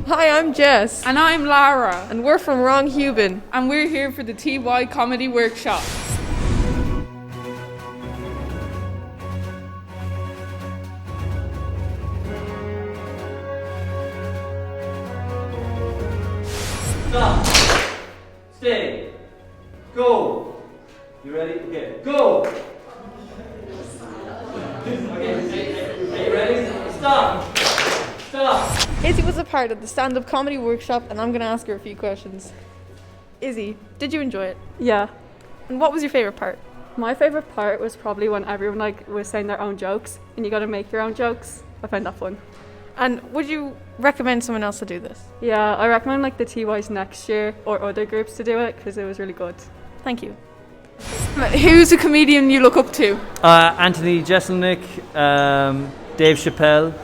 Hi, I'm Jess. And I'm Lara. And we're from Wrong Huban. And we're here for the TY Comedy Workshop. Stop. Stay. Go. You ready? Okay. Go. Okay. Are you ready? Stop. Stop. Izzy was a part of the stand-up comedy workshop, and I'm going to ask her a few questions. Izzy, did you enjoy it? Yeah. And what was your favourite part? My favourite part was probably when everyone was saying their own jokes and you got to make your own jokes. I found that fun. And would you recommend someone else to do this? Yeah, I recommend the TYs next year or other groups to do it because it was really good. Thank you. Who's a comedian you look up to? Anthony Jeselnik, Dave Chappelle.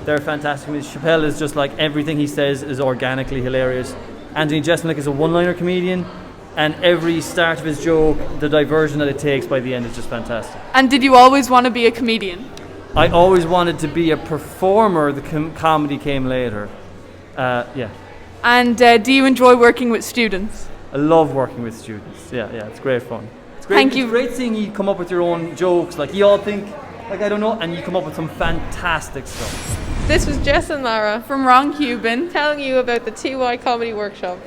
They're fantastic. Chappelle is just everything he says is organically hilarious. Anthony Jeselnik is a one-liner comedian, and every start of his joke, the diversion that it takes by the end is just fantastic. And did you always want to be a comedian? I always wanted to be a performer. The comedy came later. Yeah. And do you enjoy working with students? I love working with students. Yeah, it's great fun. It's great. Thank you. It's great seeing you come up with your own jokes. You all think, I don't know, and you come up with some fantastic stuff. This was Jess and Lara From Wrong Huban. telling you about the TY Comedy Workshop.